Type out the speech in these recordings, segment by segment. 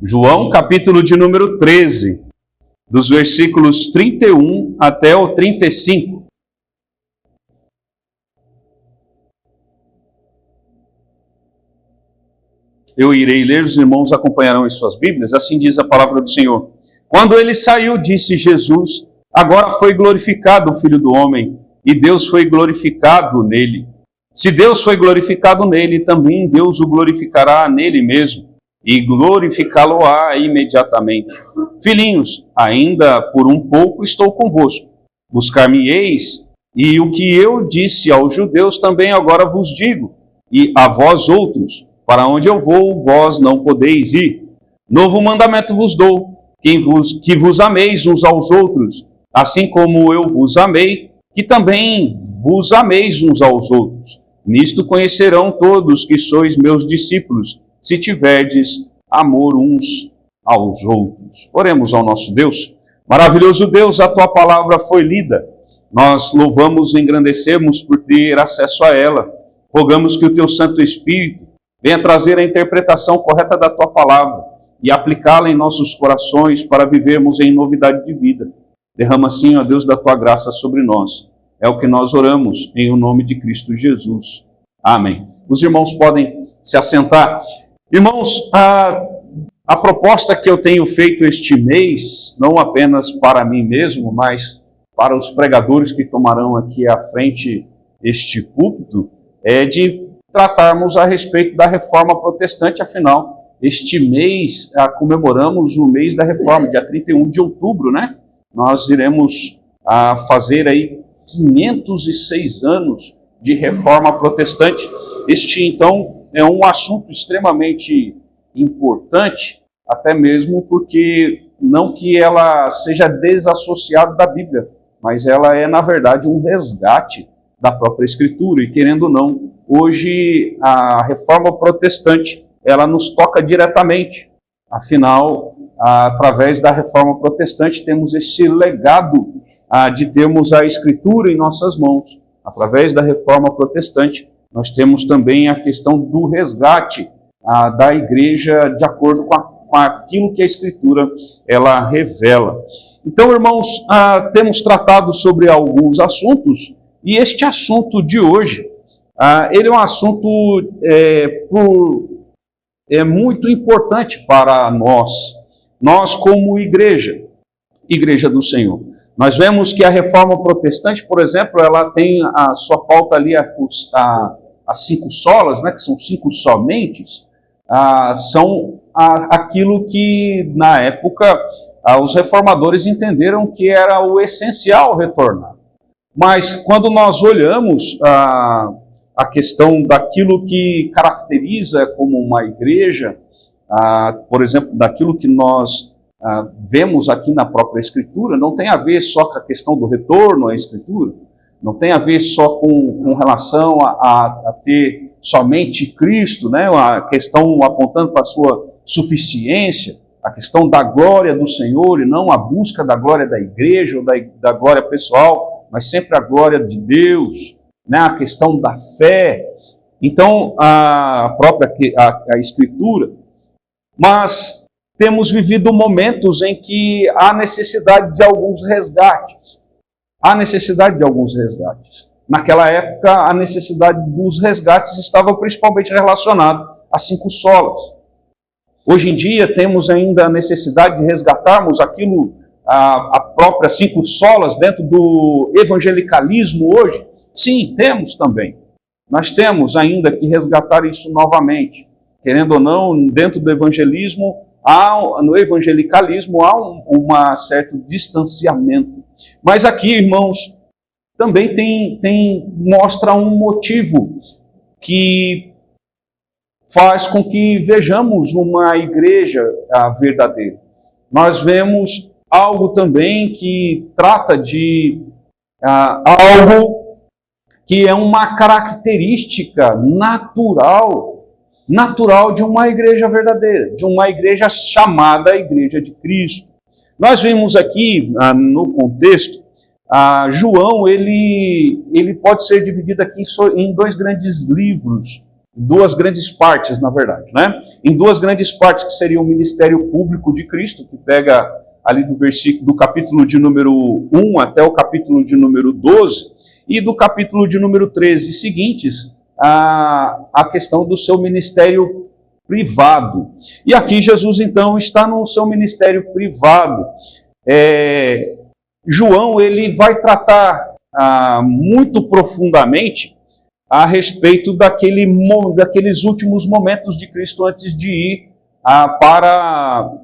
João, capítulo de número 13, dos versículos 31 até o 35. Eu irei ler, os irmãos acompanharão em suas Bíblias, assim diz a palavra do Senhor. Quando ele saiu, disse Jesus: agora foi glorificado o Filho do Homem, e Deus foi glorificado nele. Se Deus foi glorificado nele, também Deus o glorificará nele mesmo, e glorificá-lo-á imediatamente. Filhinhos, ainda por um pouco estou convosco. Buscar-me-eis, e o que eu disse aos judeus também agora vos digo, e a vós outros: para onde eu vou, vós não podeis ir. Novo mandamento vos dou, que vos ameis uns aos outros, assim como eu vos amei, que também vos ameis uns aos outros. Nisto conhecerão todos que sois meus discípulos, se tiverdes amor uns aos outros. Oremos ao nosso Deus. Maravilhoso Deus, a tua palavra foi lida. Nós louvamos e engrandecemos por ter acesso a ela. Rogamos que o teu Santo Espírito venha trazer a interpretação correta da tua palavra e aplicá-la em nossos corações para vivermos em novidade de vida. Derrama assim, ó Deus, da tua graça sobre nós. É o que nós oramos em o nome de Cristo Jesus. Amém. Os irmãos podem se assentar. Irmãos, a proposta que eu tenho feito este mês, não apenas para mim mesmo, mas para os pregadores que tomarão aqui à frente este púlpito, é de tratarmos a respeito da Reforma Protestante. Afinal, este mês comemoramos o mês da Reforma, dia 31 de outubro, né? Nós iremos fazer aí 506 anos de Reforma Protestante. Este, então, é um assunto extremamente importante, até mesmo porque não que ela seja desassociada da Bíblia, mas ela é, na verdade, um resgate da própria Escritura. E, querendo ou não, hoje a Reforma Protestante, ela nos toca diretamente. Afinal, através da Reforma Protestante, temos esse legado de termos a Escritura em nossas mãos. Através da Reforma Protestante, nós temos também a questão do resgate da Igreja de acordo com aquilo que a Escritura ela revela. Então, irmãos, temos tratado sobre alguns assuntos, e este assunto de hoje, ele é um assunto muito importante para nós como igreja do Senhor. Nós vemos que a Reforma Protestante, por exemplo, ela tem a sua pauta ali, as 5 solas, né, que são 5 somentes, são aquilo que, na época, os reformadores entenderam que era o essencial retornar. Mas, quando nós olhamos a questão daquilo que caracteriza como uma igreja, por exemplo, daquilo que nós vemos aqui na própria Escritura, não tem a ver só com a questão do retorno à Escritura, não tem a ver só com relação a ter somente Cristo, né? A questão apontando para a sua suficiência, a questão da glória do Senhor e não a busca da glória da igreja ou da glória pessoal, mas sempre a glória de Deus, né? A questão da fé. Então, a própria a Escritura. Mas temos vivido momentos em que há necessidade de alguns resgates. Naquela época, a necessidade dos resgates estava principalmente relacionada às 5 solas. Hoje em dia, temos ainda a necessidade de resgatarmos aquilo, a própria 5 solas dentro do evangelicalismo hoje. Sim, temos também. Nós temos ainda que resgatar isso novamente. Querendo ou não, dentro do evangelismo, no evangelicalismo há um certo distanciamento. Mas aqui, irmãos, também mostra um motivo que faz com que vejamos uma igreja verdadeira. Nós vemos algo também que trata de algo que é uma característica natural de uma igreja verdadeira, de uma igreja chamada Igreja de Cristo. Nós vimos aqui, no contexto, João, ele pode ser dividido aqui em 2 grandes livros, duas grandes partes, na verdade, né? Em duas grandes partes, que seria o ministério público de Cristo, que pega ali do capítulo de número 1 até o capítulo de número 12, e do capítulo de número 13 seguintes, a questão do seu ministério privado. E aqui Jesus, então, está no seu ministério privado. João, ele vai tratar muito profundamente a respeito daqueles últimos momentos de Cristo antes de ir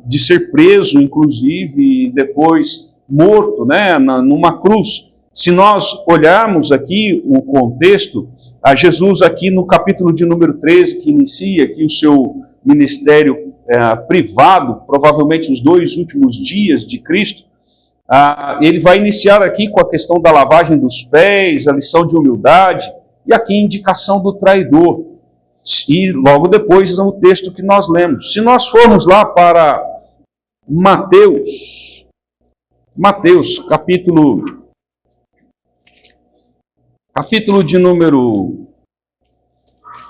de ser preso, inclusive, e depois morto, né, numa cruz. Se nós olharmos aqui o contexto, a Jesus aqui no capítulo de número 13, que inicia aqui o seu ministério privado, provavelmente os 2 últimos dias de Cristo, ele vai iniciar aqui com a questão da lavagem dos pés, a lição de humildade, e aqui a indicação do traidor. E logo depois o texto que nós lemos. Se nós formos lá para Mateus capítulo de número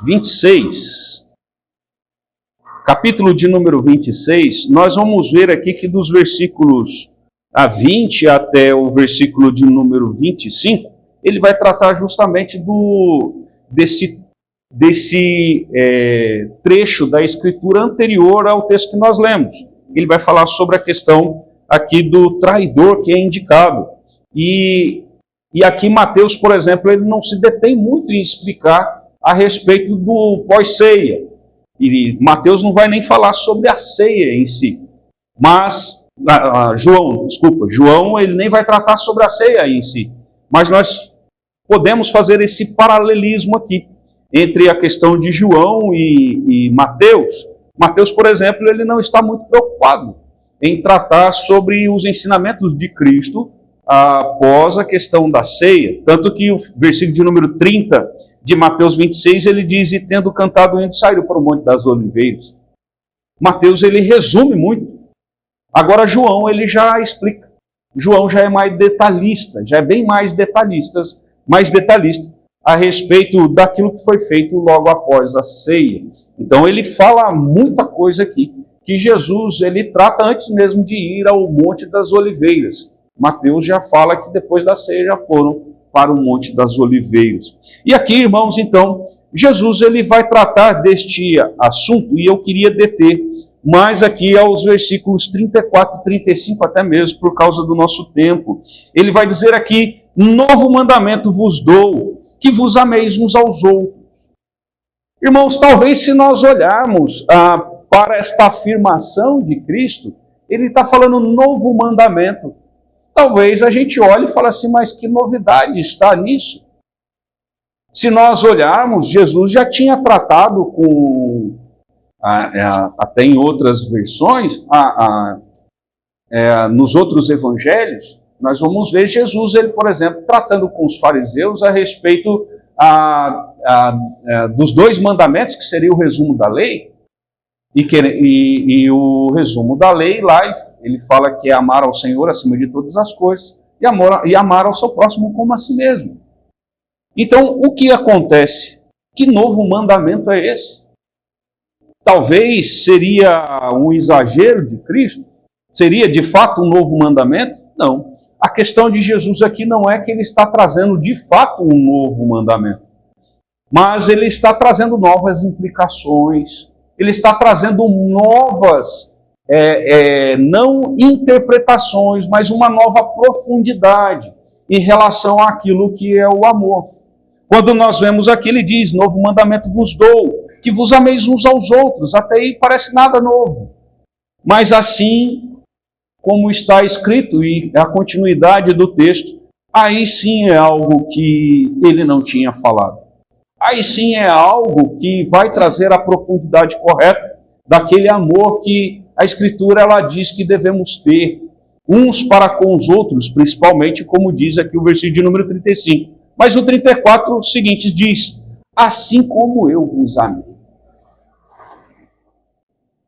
26, capítulo de número 26, nós vamos ver aqui que dos versículos 20 até o versículo de número 25, ele vai tratar justamente desse trecho da escritura anterior ao texto que nós lemos. Ele vai falar sobre a questão aqui do traidor que é indicado. E aqui Mateus, por exemplo, ele não se detém muito em explicar a respeito do pós-ceia. E Mateus não vai nem falar sobre a ceia em si. Mas, João, ele nem vai tratar sobre a ceia em si. Mas nós podemos fazer esse paralelismo aqui entre a questão de João e Mateus. Mateus, por exemplo, ele não está muito preocupado em tratar sobre os ensinamentos de Cristo após a questão da ceia. Tanto que o versículo de número 30 de Mateus 26, ele diz: e tendo cantado o hino, saíram para o Monte das Oliveiras. Mateus, ele resume muito. Agora João, ele já explica. João já é mais detalhista, já é bem mais detalhista a respeito daquilo que foi feito logo após a ceia. Então ele fala muita coisa aqui, que Jesus ele trata antes mesmo de ir ao Monte das Oliveiras. Mateus já fala que depois da ceia já foram para o Monte das Oliveiras. E aqui, irmãos, então, Jesus ele vai tratar deste assunto, e eu queria deter mais aqui aos versículos 34 e 35, até mesmo por causa do nosso tempo. Ele vai dizer aqui: novo mandamento vos dou, que vos ameis uns aos outros. Irmãos, talvez se nós olharmos para esta afirmação de Cristo, ele está falando novo mandamento. Talvez a gente olhe e fale assim: mas que novidade está nisso? Se nós olharmos, Jesus já tinha tratado com, até em outras versões, nos outros evangelhos, nós vamos ver Jesus, ele, por exemplo, tratando com os fariseus a respeito dos 2 mandamentos, que seria o resumo da lei. E o resumo da lei lá, ele fala que é amar ao Senhor acima de todas as coisas e amar ao seu próximo como a si mesmo. Então, o que acontece? Que novo mandamento é esse? Talvez seria um exagero de Cristo? Seria de fato um novo mandamento? Não. A questão de Jesus aqui não é que ele está trazendo de fato um novo mandamento, mas ele está trazendo novas implicações, ele está trazendo novas, não interpretações, mas uma nova profundidade em relação àquilo que é o amor. Quando nós vemos aqui, ele diz: novo mandamento vos dou, que vos ameis uns aos outros. Até aí parece nada novo, mas assim como está escrito, e a continuidade do texto, aí sim é algo que ele não tinha falado. Aí sim é algo que vai trazer a profundidade correta daquele amor que a Escritura ela diz que devemos ter uns para com os outros, principalmente como diz aqui o versículo de número 35. Mas o 34, o seguinte, diz: assim como eu vos amei.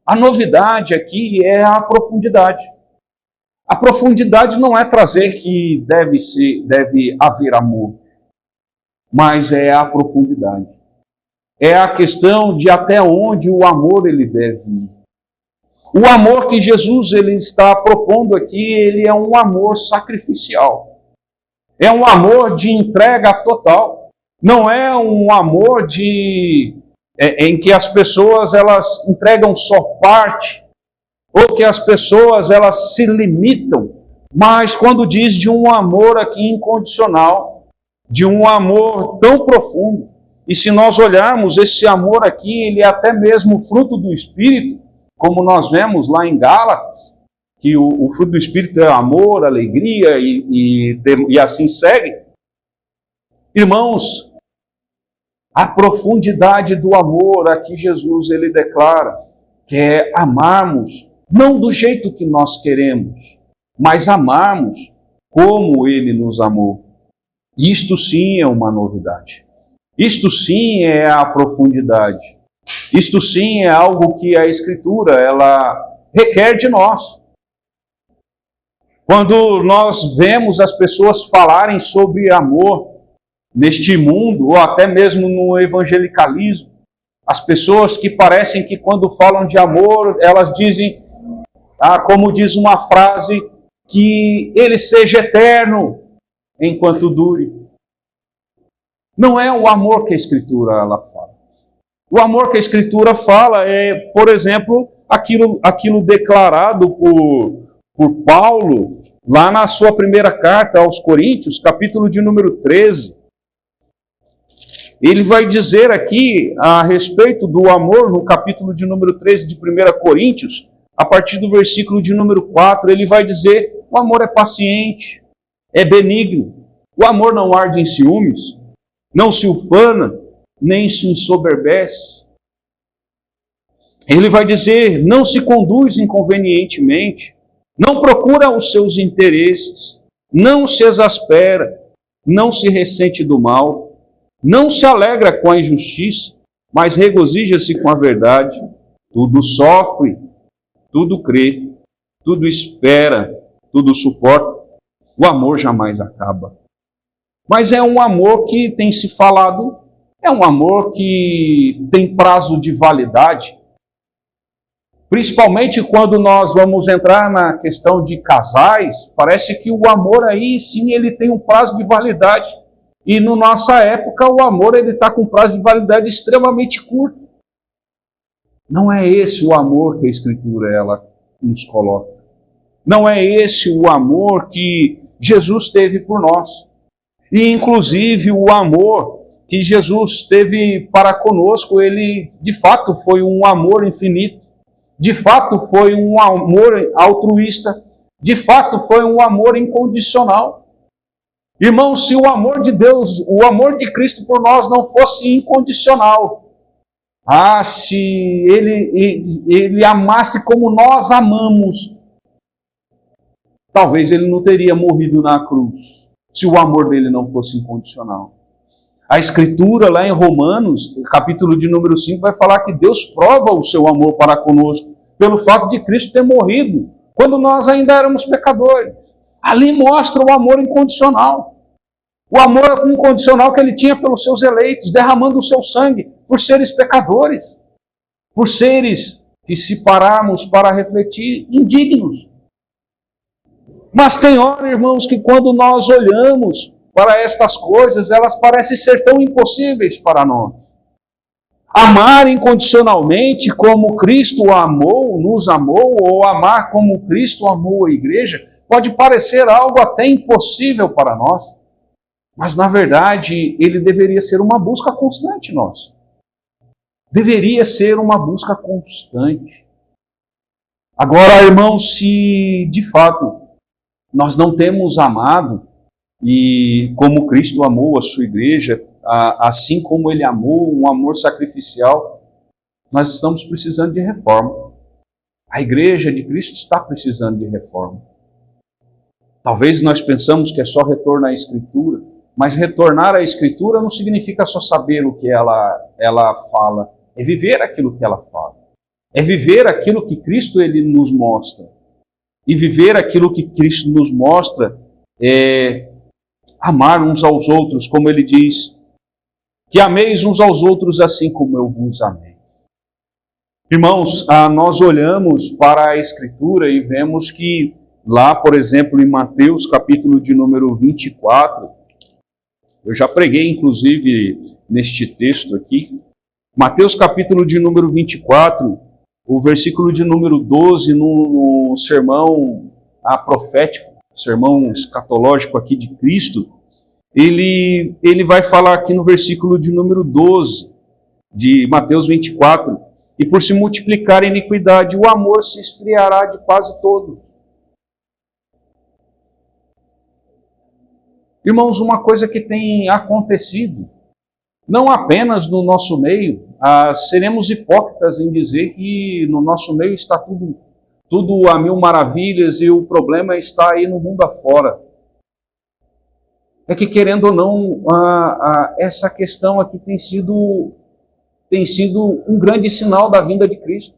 A novidade aqui é a profundidade. A profundidade não é trazer que deve haver amor, mas é a profundidade. é a questão de até onde o amor ele deve ir. O amor que Jesus ele está propondo aqui, ele é um amor sacrificial. É um amor de entrega total. Não é um amor em que as pessoas elas entregam só parte, ou que as pessoas elas se limitam, mas quando diz de um amor aqui incondicional, de um amor tão profundo. E se nós olharmos esse amor aqui, ele é até mesmo fruto do Espírito, como nós vemos lá em Gálatas, que o fruto do Espírito é amor, alegria e assim segue. Irmãos, a profundidade do amor aqui Jesus ele declara que é amarmos não do jeito que nós queremos, mas amarmos como ele nos amou. Isto sim é uma novidade. Isto sim é a profundidade. Isto sim é algo que a Escritura ela requer de nós. Quando nós vemos as pessoas falarem sobre amor neste mundo, ou até mesmo no evangelicalismo, as pessoas que parecem que quando falam de amor, elas dizem, como diz uma frase, que ele seja eterno enquanto dure. Não é o amor que a Escritura ela fala. O amor que a Escritura fala é, por exemplo, aquilo declarado por Paulo, lá na sua primeira carta aos Coríntios, capítulo de número 13. Ele vai dizer aqui a respeito do amor, no capítulo de número 13 de 1 Coríntios, a partir do versículo de número 4, ele vai dizer, o amor é paciente, é benigno, o amor não arde em ciúmes, não se ufana, nem se ensoberbece. Ele vai dizer, não se conduz inconvenientemente, não procura os seus interesses, não se exaspera, não se ressente do mal, não se alegra com a injustiça, mas regozija-se com a verdade. Tudo sofre, tudo crê, tudo espera, tudo suporta. O amor jamais acaba. Mas é um amor que tem se falado, é um amor que tem prazo de validade. Principalmente quando nós vamos entrar na questão de casais, parece que o amor aí sim ele tem um prazo de validade. E na nossa época o amor ele está com prazo de validade extremamente curto. Não é esse o amor que a Escritura ela nos coloca. Não é esse o amor que Jesus teve por nós. E inclusive o amor que Jesus teve para conosco, ele de fato foi um amor infinito. De fato foi um amor altruísta. De fato foi um amor incondicional. Irmãos, se o amor de Deus, o amor de Cristo por nós não fosse incondicional, se ele amasse como nós amamos, talvez ele não teria morrido na cruz, se o amor dele não fosse incondicional. A Escritura lá em Romanos, capítulo de número 5, vai falar que Deus prova o seu amor para conosco, pelo fato de Cristo ter morrido, quando nós ainda éramos pecadores. Ali mostra o amor incondicional. O amor incondicional que ele tinha pelos seus eleitos, derramando o seu sangue por seres pecadores, por seres que, se pararmos para refletir, indignos. Mas tem hora, irmãos, que quando nós olhamos para estas coisas, elas parecem ser tão impossíveis para nós. Amar incondicionalmente como Cristo amou, nos amou, ou amar como Cristo amou a igreja, pode parecer algo até impossível para nós, mas na verdade ele deveria ser uma busca constante nossa. Deveria ser uma busca constante. Agora, irmãos, se de fato nós não temos amado, e como Cristo amou a sua igreja, assim como ele amou, um amor sacrificial, nós estamos precisando de reforma. A igreja de Cristo está precisando de reforma. Talvez nós pensamos que é só retornar à Escritura, mas retornar à Escritura não significa só saber o que ela fala, é viver aquilo que ela fala. É viver aquilo que Cristo ele nos mostra. E viver aquilo que Cristo nos mostra é amar uns aos outros, como ele diz, que ameis uns aos outros assim como eu vos amei. Irmãos, nós olhamos para a Escritura e vemos que lá, por exemplo, em Mateus, capítulo de número 24, eu já preguei, inclusive, neste texto aqui, Mateus, capítulo de número 24, o versículo de número 12, no sermão profético, sermão escatológico aqui de Cristo, ele vai falar aqui no versículo de número 12, de Mateus 24, e por se multiplicar a iniquidade, o amor se esfriará de quase todos. Irmãos, uma coisa que tem acontecido, não apenas no nosso meio, seremos hipócritas em dizer que no nosso meio está tudo a mil maravilhas e o problema está aí no mundo afora. É que, querendo ou não, essa questão aqui tem sido um grande sinal da vinda de Cristo.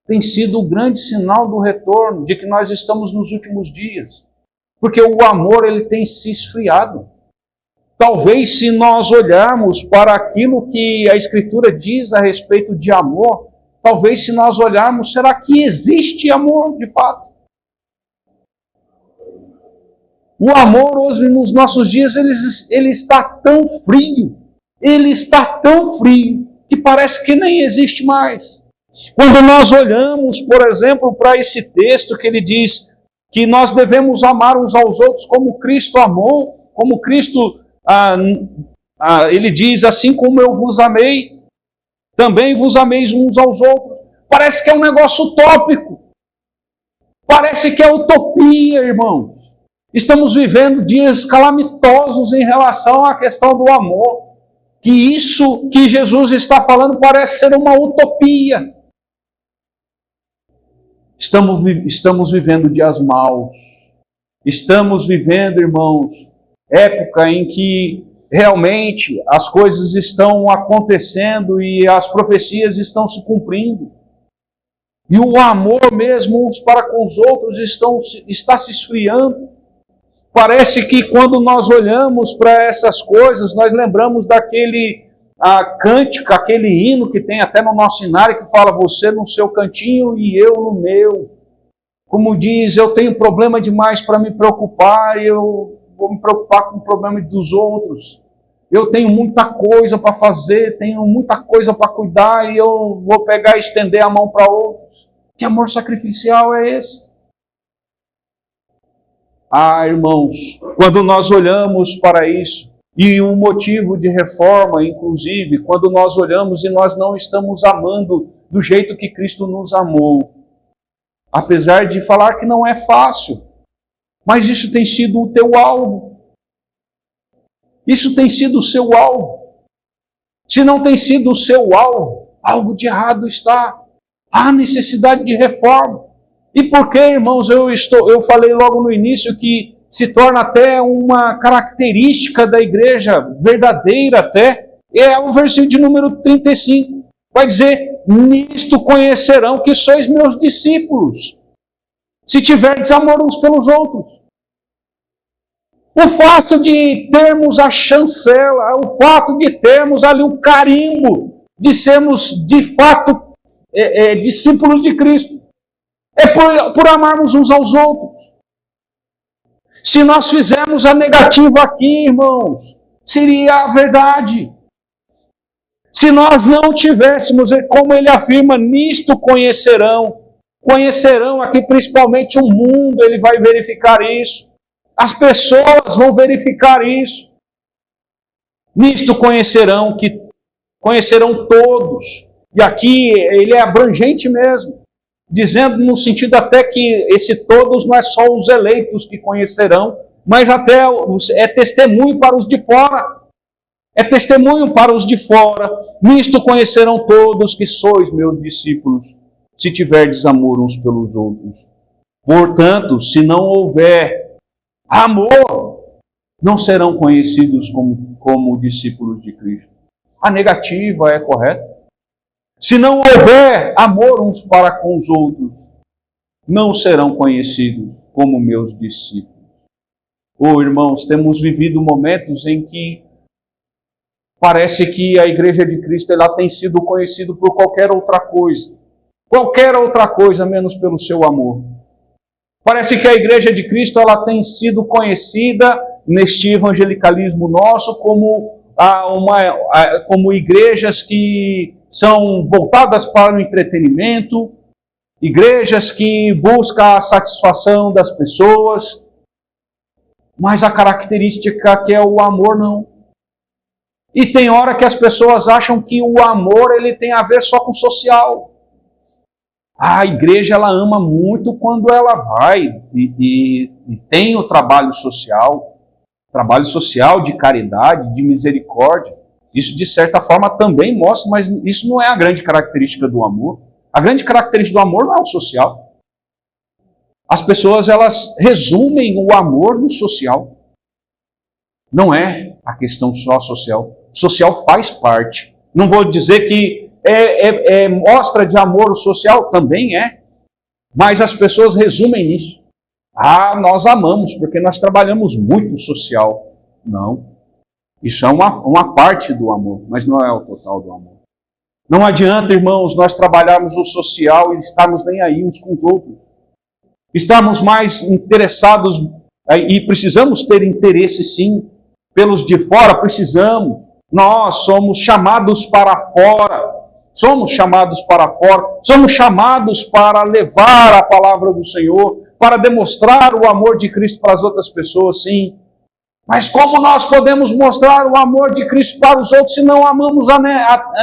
Tem sido o grande sinal do retorno, de que nós estamos nos últimos dias. Porque o amor ele tem se esfriado. Talvez se nós olharmos para aquilo que a Escritura diz a respeito de amor, talvez se nós olharmos, será que existe amor de fato? O amor hoje nos nossos dias ele está tão frio, que parece que nem existe mais. Quando nós olhamos, por exemplo, para esse texto que ele diz que nós devemos amar uns aos outros como Cristo amou, como Cristo, ele diz, assim como eu vos amei, também vos ameis uns aos outros. Parece que é um negócio utópico. Parece que é utopia, irmãos. Estamos vivendo dias calamitosos em relação à questão do amor. Que isso que Jesus está falando parece ser uma utopia. Estamos vivendo dias maus. Estamos vivendo, irmãos, época em que realmente as coisas estão acontecendo e as profecias estão se cumprindo. E o amor mesmo uns para com os outros está se esfriando. Parece que quando nós olhamos para essas coisas, nós lembramos daquele cântico, aquele hino que tem até no nosso cenário, que fala você no seu cantinho e eu no meu. Como diz, eu tenho problema demais para me preocupar, e eu vou me preocupar com o problema dos outros. Eu tenho muita coisa para fazer, tenho muita coisa para cuidar, e eu vou pegar e estender a mão para outros. Que amor sacrificial é esse? Irmãos, quando nós olhamos para isso, e um motivo de reforma, inclusive, quando nós olhamos e nós não estamos amando do jeito que Cristo nos amou, apesar de falar que não é fácil, mas isso tem sido o teu alvo. Isso tem sido o seu alvo. Se não tem sido o seu alvo, algo de errado está. Há necessidade de reforma. E por que, irmãos, eu falei logo no início que se torna até uma característica da igreja verdadeira até, é o versículo de número 35. Vai dizer, nisto conhecerão que sois meus discípulos, se tiverdes amor uns pelos outros. O fato de termos a chancela, o fato de termos ali o carimbo, de sermos de fato discípulos de Cristo, é por amarmos uns aos outros. Se nós fizermos a negativa aqui, irmãos, seria a verdade. Se nós não tivéssemos, como ele afirma, nisto conhecerão aqui principalmente o mundo, ele vai verificar isso. As pessoas vão verificar isso. Nisto conhecerão todos. E aqui ele é abrangente mesmo, dizendo no sentido até que esse todos não é só os eleitos que conhecerão, mas até é testemunho para os de fora. É testemunho para os de fora. Nisto conhecerão todos que sois meus discípulos, se tiverdes amor uns pelos outros. Portanto, se não houver amor, não serão conhecidos como discípulos de Cristo. A negativa é correta. Se não houver amor uns para com os outros, não serão conhecidos como meus discípulos. Irmãos, temos vivido momentos em que Parece que a Igreja de Cristo ela tem sido conhecida por qualquer outra coisa menos pelo seu amor. Parece que a Igreja de Cristo ela tem sido conhecida neste evangelicalismo nosso como igrejas que são voltadas para o entretenimento, igrejas que buscam a satisfação das pessoas, mas a característica que é o amor não. E tem hora que as pessoas acham que o amor ele tem a ver só com social. A igreja ela ama muito quando ela vai e tem o trabalho social de caridade, de misericórdia. Isso de certa forma também mostra, mas isso não é a grande característica do amor. A grande característica do amor não é o social. As pessoas elas resumem o amor no social. Não é a questão só social. O social faz parte. Não vou dizer que mostra de amor o social, também é. Mas as pessoas resumem nisso. Nós amamos porque nós trabalhamos muito no social. Não. Isso é uma parte do amor, mas não é o total do amor. Não adianta, irmãos, nós trabalharmos o social e estarmos nem aí uns com os outros. Estamos mais interessados, e precisamos ter interesse sim, pelos de fora, precisamos. Nós somos chamados para fora. Somos chamados para levar a palavra do Senhor, para demonstrar o amor de Cristo para as outras pessoas, sim. Mas como nós podemos mostrar o amor de Cristo para os outros se não amamos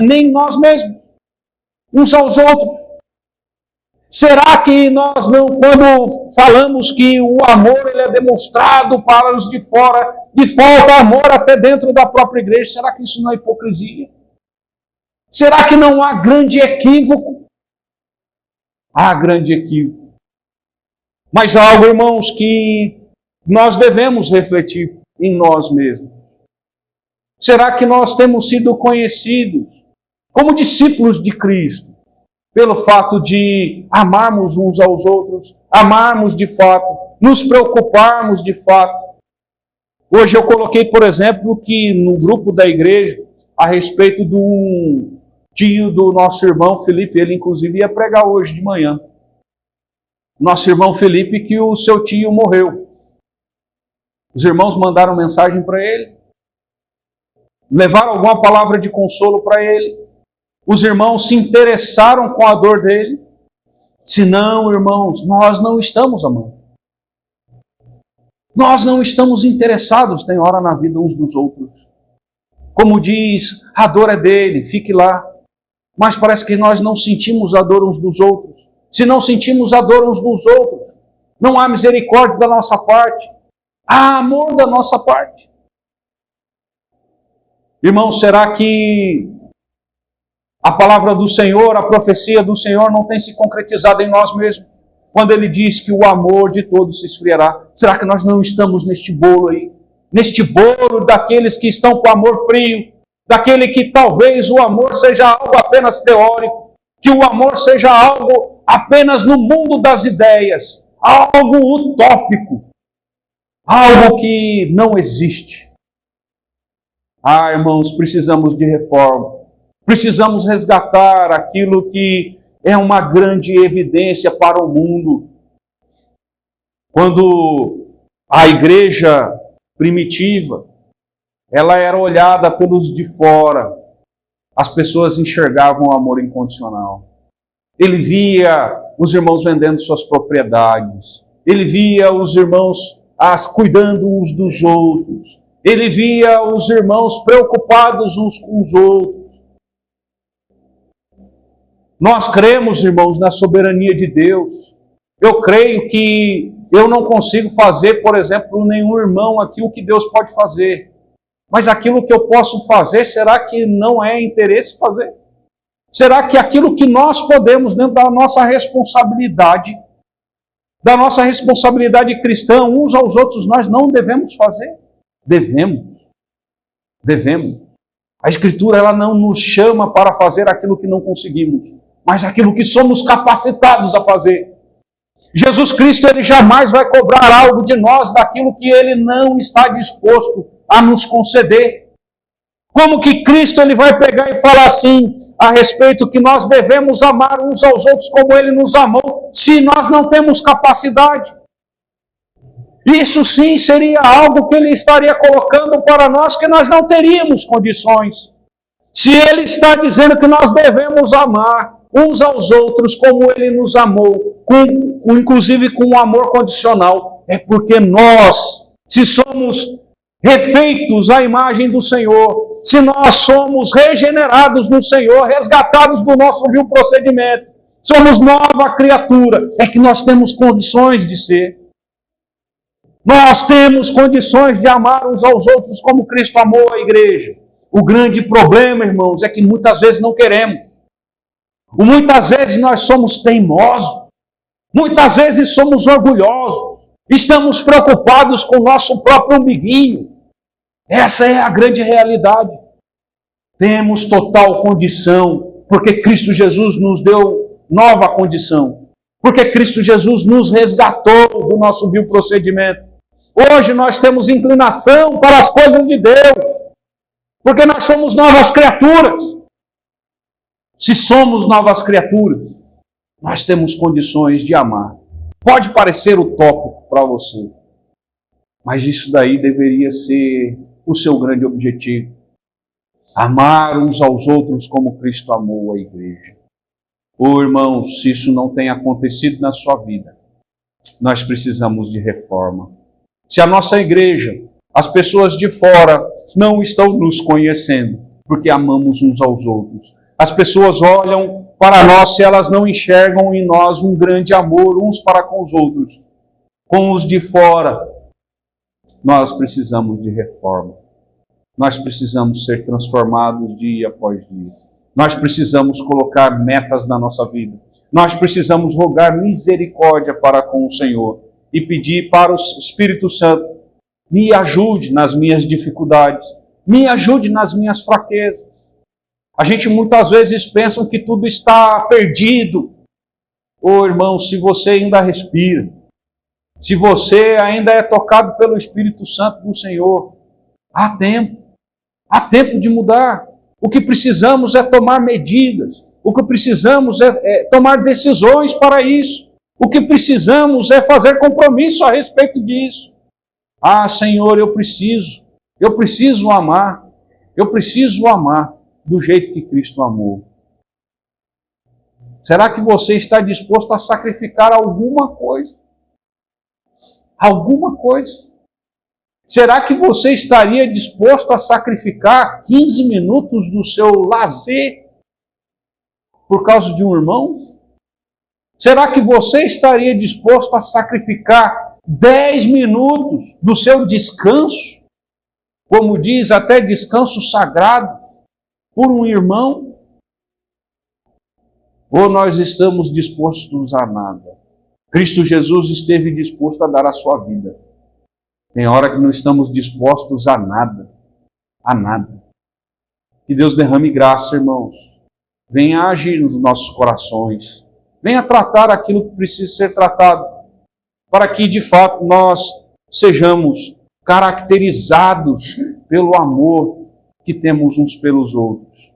nem nós mesmos, uns aos outros? Será que nós não, quando falamos que o amor ele é demonstrado para os de fora, e falta amor até dentro da própria igreja, será que isso não é hipocrisia? Será que não há grande equívoco? Há grande equívoco. Mas há algo, irmãos, que nós devemos refletir em nós mesmos. Será que nós temos sido conhecidos como discípulos de Cristo pelo fato de amarmos uns aos outros, amarmos de fato, nos preocuparmos de fato? Hoje eu coloquei, por exemplo, que no grupo da igreja, a respeito do tio do nosso irmão Felipe, ele inclusive ia pregar hoje de manhã. Nosso irmão Felipe, que o seu tio morreu. Os irmãos mandaram mensagem para ele, levaram alguma palavra de consolo para ele. Os irmãos se interessaram com a dor dele. Se não, irmãos, nós não estamos amando. Nós não estamos interessados, tem hora na vida uns dos outros. Como diz, a dor é dele, fique lá. Mas parece que nós não sentimos a dor uns dos outros. Se não sentimos a dor uns dos outros, não há misericórdia da nossa parte. Há amor da nossa parte. Irmão, será que a palavra do Senhor, a profecia do Senhor não tem se concretizado em nós mesmos? Quando ele diz que o amor de todos se esfriará. Será que nós não estamos neste bolo aí? Neste bolo daqueles que estão com amor frio, daquele que talvez o amor seja algo apenas teórico, que o amor seja algo apenas no mundo das ideias, algo utópico, algo que não existe. Irmãos, precisamos de reforma, precisamos resgatar aquilo que é uma grande evidência para o mundo. Quando a igreja primitiva, ela era olhada pelos de fora, as pessoas enxergavam o amor incondicional. Ele via os irmãos vendendo suas propriedades, ele via os irmãos cuidando uns dos outros, ele via os irmãos preocupados uns com os outros. Nós cremos, irmãos, na soberania de Deus. Eu creio que eu não consigo fazer, por exemplo, nenhum irmão aqui o que Deus pode fazer. Mas aquilo que eu posso fazer, será que não é interesse fazer? Será que aquilo que nós podemos, dentro da nossa responsabilidade cristã, uns aos outros, nós não devemos fazer? Devemos. A Escritura ela não nos chama para fazer aquilo que não conseguimos, mas aquilo que somos capacitados a fazer. Jesus Cristo ele jamais vai cobrar algo de nós daquilo que ele não está disposto a nos conceder. Como que Cristo ele vai pegar e falar assim a respeito que nós devemos amar uns aos outros como Ele nos amou, se nós não temos capacidade? Isso sim seria algo que Ele estaria colocando para nós que nós não teríamos condições. Se Ele está dizendo que nós devemos amar uns aos outros como Ele nos amou, inclusive com um amor condicional, é porque nós, se somos refeitos à imagem do Senhor, se nós somos regenerados no Senhor, resgatados do nosso vil procedimento, somos nova criatura, é que nós temos condições de ser. Nós temos condições de amar uns aos outros como Cristo amou a igreja. O grande problema, irmãos, é que muitas vezes não queremos. Muitas vezes nós somos teimosos. Muitas vezes somos orgulhosos. Estamos preocupados com o nosso próprio umbiguinho. Essa é a grande realidade. Temos total condição, porque Cristo Jesus nos deu nova condição. Porque Cristo Jesus nos resgatou do nosso vil procedimento. Hoje nós temos inclinação para as coisas de Deus, porque nós somos novas criaturas. Se somos novas criaturas, nós temos condições de amar. Pode parecer utópico para você, mas isso daí deveria ser o seu grande objetivo. Amar uns aos outros como Cristo amou a igreja. Irmãos, se isso não tem acontecido na sua vida, nós precisamos de reforma. Se a nossa igreja, as pessoas de fora, não estão nos conhecendo, porque amamos uns aos outros. As pessoas olham para nós se elas não enxergam em nós um grande amor uns para com os outros. Com os de fora, nós precisamos de reforma. Nós precisamos ser transformados dia após dia. Nós precisamos colocar metas na nossa vida. Nós precisamos rogar misericórdia para com o Senhor e pedir para o Espírito Santo, me ajude nas minhas dificuldades, me ajude nas minhas fraquezas. A gente muitas vezes pensa que tudo está perdido. Irmão, se você ainda respira, se você ainda é tocado pelo Espírito Santo do Senhor, há tempo de mudar. O que precisamos é tomar medidas, o que precisamos é tomar decisões para isso. O que precisamos é fazer compromisso a respeito disso. Senhor, eu preciso amar do jeito que Cristo amou. Será que você está disposto a sacrificar alguma coisa? Alguma coisa? Será que você estaria disposto a sacrificar 15 minutos do seu lazer por causa de um irmão? Será que você estaria disposto a sacrificar 10 minutos do seu descanso, como diz, até descanso sagrado, por um irmão? Ou nós estamos dispostos a nada? Cristo Jesus esteve disposto a dar a sua vida. Tem hora que não estamos dispostos a nada. A nada. Que Deus derrame graça, irmãos. Venha agir nos nossos corações. Venha tratar aquilo que precisa ser tratado, para que, de fato, nós sejamos caracterizados pelo amor que temos uns pelos outros.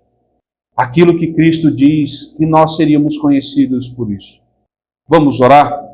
Aquilo que Cristo diz, que nós seríamos conhecidos por isso. Vamos orar?